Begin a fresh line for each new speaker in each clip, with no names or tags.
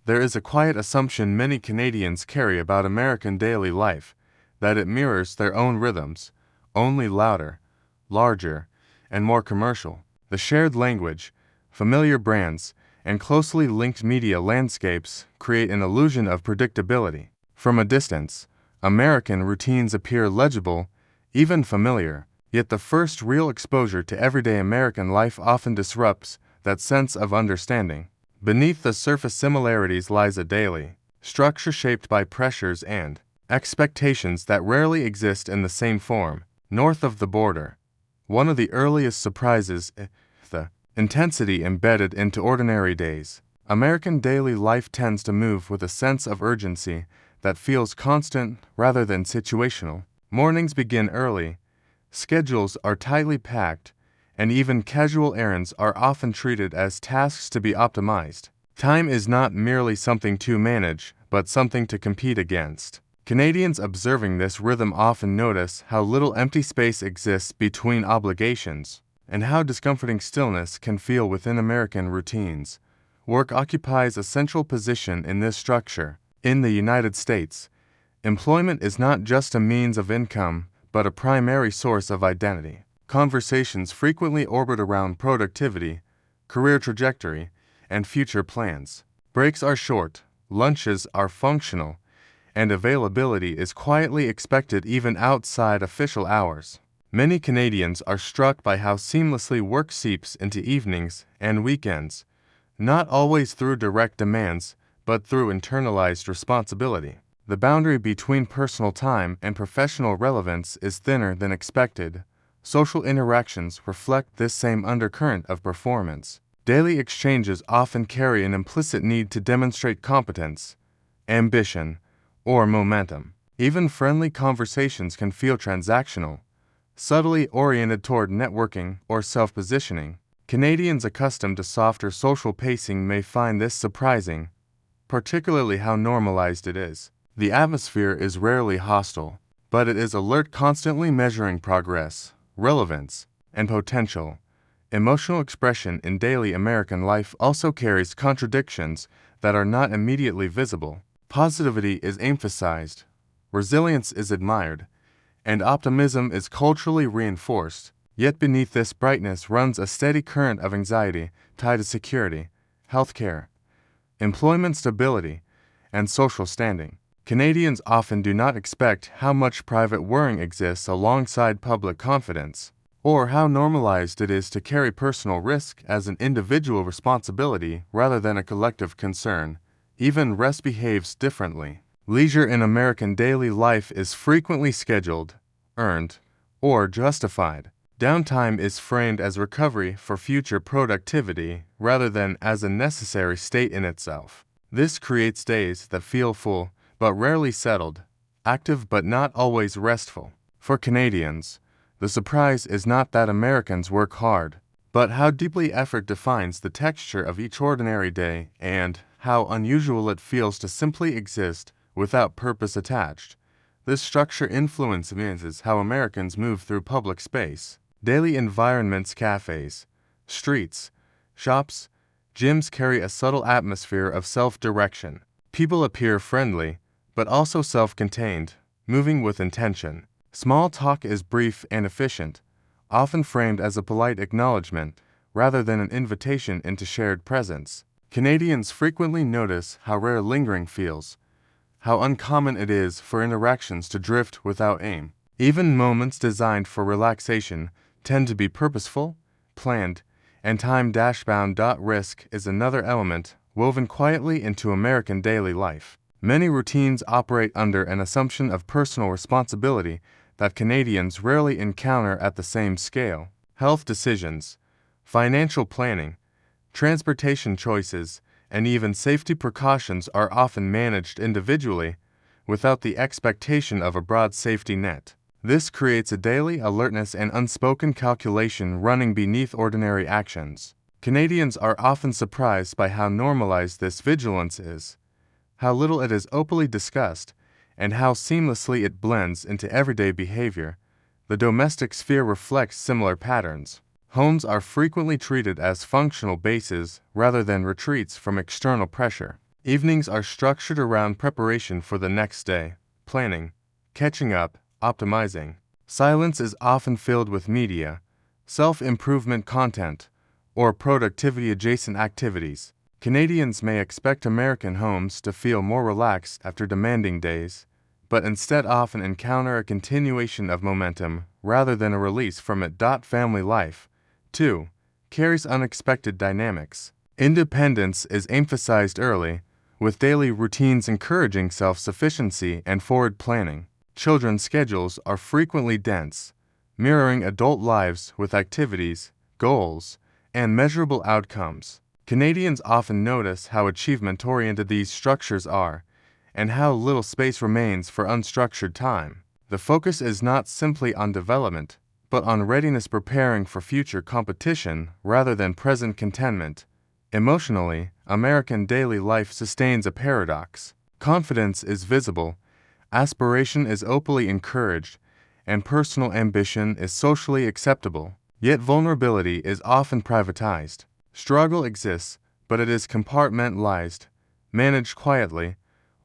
There is a quiet assumption many Canadians carry about American daily life, that it mirrors their own rhythms, only louder, larger, and more commercial. The shared language, familiar brands, and closely linked media landscapes create an illusion of predictability. From a distance, American routines appear legible, even familiar, yet the first real exposure to everyday American life often disrupts that sense of understanding. Beneath the surface similarities lies a daily structure shaped by pressures and expectations that rarely exist in the same form. North of the border, one of the earliest surprises is the intensity embedded into ordinary days. American daily life tends to move with a sense of urgency that feels constant rather than situational. Mornings begin early, schedules are tightly packed, and even casual errands are often treated as tasks to be optimized. Time is not merely something to manage, but something to compete against. Canadians observing this rhythm often notice how little empty space exists between obligations, and how discomforting stillness can feel within American routines. Work occupies a central position in this structure. In the United States, employment is not just a means of income, but a primary source of identity. Conversations frequently orbit around productivity, career trajectory, and future plans. Breaks are short, lunches are functional, and availability is quietly expected even outside official hours. Many Canadians are struck by how seamlessly work seeps into evenings and weekends, not always through direct demands, but through internalized responsibility. The boundary between personal time and professional relevance is thinner than expected. Social interactions reflect this same undercurrent of performance. Daily exchanges often carry an implicit need to demonstrate competence, ambition, or momentum. Even friendly conversations can feel transactional, subtly oriented toward networking or self-positioning. Canadians accustomed to softer social pacing may find this surprising, particularly how normalized it is. The atmosphere is rarely hostile, but it is alert, constantly measuring progress, relevance, and potential. Emotional expression in daily American life also carries contradictions that are not immediately visible. Positivity is emphasized, resilience is admired, and optimism is culturally reinforced. Yet beneath this brightness runs a steady current of anxiety tied to security, healthcare, employment stability, and social standing. Canadians often do not expect how much private worrying exists alongside public confidence, or how normalized it is to carry personal risk as an individual responsibility rather than a collective concern. Even rest behaves differently. Leisure in American daily life is frequently scheduled, earned, or justified. Downtime is framed as recovery for future productivity rather than as a necessary state in itself. This creates days that feel full but rarely settled, active but not always restful. For Canadians, the surprise is not that Americans work hard, but how deeply effort defines the texture of each ordinary day and how unusual it feels to simply exist without purpose attached. This structure influences how Americans move through public space. Daily environments, cafes, streets, shops, gyms carry a subtle atmosphere of self-direction. People appear friendly, but also self-contained, moving with intention. Small talk is brief and efficient, often framed as a polite acknowledgement rather than an invitation into shared presence. Canadians frequently notice how rare lingering feels, how uncommon it is for interactions to drift without aim. Even moments designed for relaxation tend to be purposeful, planned, and time-bound. Risk is another element woven quietly into American daily life. Many routines operate under an assumption of personal responsibility that Canadians rarely encounter at the same scale. Health decisions, financial planning, transportation choices, and even safety precautions are often managed individually, without the expectation of a broad safety net. This creates a daily alertness and unspoken calculation running beneath ordinary actions. Canadians are often surprised by how normalized this vigilance is, how little it is openly discussed, and how seamlessly it blends into everyday behavior. The domestic sphere reflects similar patterns. Homes are frequently treated as functional bases rather than retreats from external pressure. Evenings are structured around preparation for the next day, planning, catching up, optimizing. Silence is often filled with media, self-improvement content, or productivity-adjacent activities. Canadians may expect American homes to feel more relaxed after demanding days, but instead often encounter a continuation of momentum rather than a release from it. Family life, too, carries unexpected dynamics. Independence is emphasized early, with daily routines encouraging self-sufficiency and forward planning. Children's schedules are frequently dense, mirroring adult lives with activities, goals, and measurable outcomes. Canadians often notice how achievement-oriented these structures are, and how little space remains for unstructured time. The focus is not simply on development, but on readiness, preparing for future competition rather than present contentment. Emotionally, American daily life sustains a paradox. Confidence is visible, aspiration is openly encouraged, and personal ambition is socially acceptable. Yet vulnerability is often privatized. Struggle exists, but it is compartmentalized, managed quietly,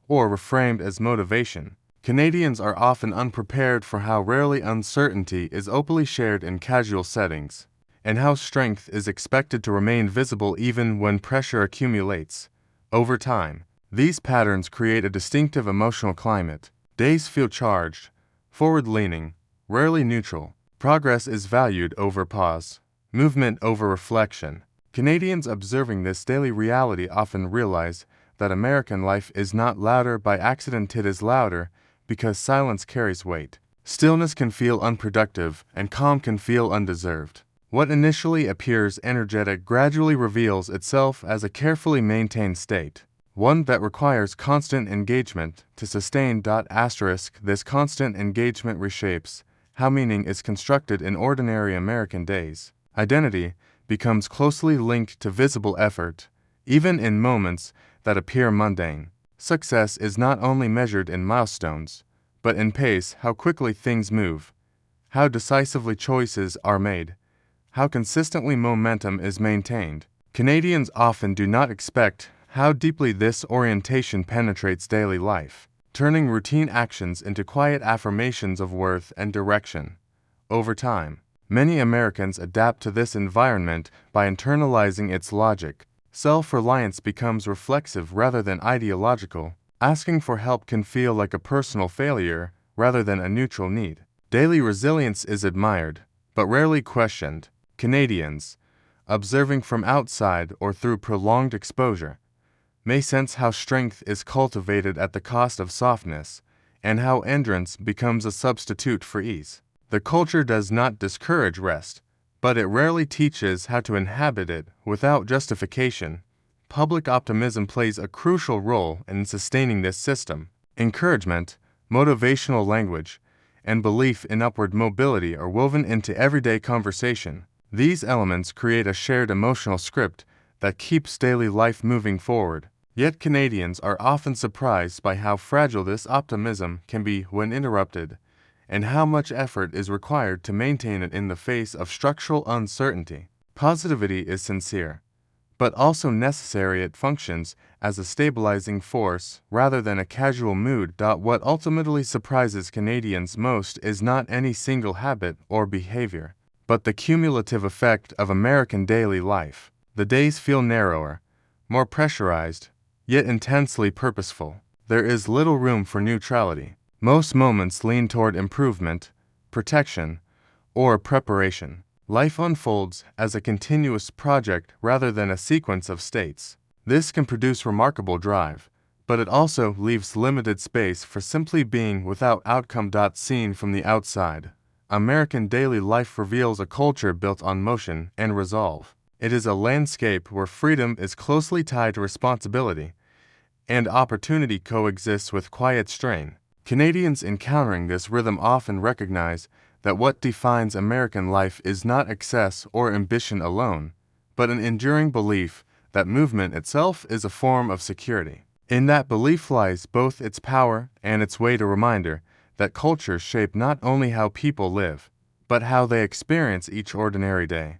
or reframed as motivation. Canadians are often unprepared for how rarely uncertainty is openly shared in casual settings, and how strength is expected to remain visible even when pressure accumulates. Over time, these patterns create a distinctive emotional climate. Days feel charged, forward-leaning, rarely neutral. Progress is valued over pause, movement over reflection. Canadians observing this daily reality often realize that American life is not louder by accident. It is louder because silence carries weight. Stillness can feel unproductive, and calm can feel undeserved. What initially appears energetic gradually reveals itself as a carefully maintained state, one that requires constant engagement to sustain. This constant engagement reshapes how meaning is constructed in ordinary American days. Identity becomes closely linked to visible effort, even in moments that appear mundane. Success is not only measured in milestones, but in pace, how quickly things move, how decisively choices are made, how consistently momentum is maintained. Canadians often do not expect how deeply this orientation penetrates daily life, turning routine actions into quiet affirmations of worth and direction. Over time, many Americans adapt to this environment by internalizing its logic. Self-reliance becomes reflexive rather than ideological. Asking for help can feel like a personal failure rather than a neutral need. Daily resilience is admired, but rarely questioned. Canadians, observing from outside or through prolonged exposure, may sense how strength is cultivated at the cost of softness, and how endurance becomes a substitute for ease. The culture does not discourage rest, but it rarely teaches how to inhabit it without justification. Public optimism plays a crucial role in sustaining this system. Encouragement, motivational language, and belief in upward mobility are woven into everyday conversation. These elements create a shared emotional script that keeps daily life moving forward. Yet Canadians are often surprised by how fragile this optimism can be when interrupted, and how much effort is required to maintain it in the face of structural uncertainty. Positivity is sincere, but also necessary. It functions as a stabilizing force rather than a casual mood. What ultimately surprises Canadians most is not any single habit or behavior, but the cumulative effect of American daily life. The days feel narrower, more pressurized, yet intensely purposeful. There is little room for neutrality. Most moments lean toward improvement, protection, or preparation. Life unfolds as a continuous project rather than a sequence of states. This can produce remarkable drive, but it also leaves limited space for simply being without outcome. Seen from the outside, American daily life reveals a culture built on motion and resolve. It is a landscape where freedom is closely tied to responsibility, and opportunity coexists with quiet strain. Canadians encountering this rhythm often recognize that what defines American life is not excess or ambition alone, but an enduring belief that movement itself is a form of security. In that belief lies both its power and its weight, a reminder that cultures shape not only how people live, but how they experience each ordinary day.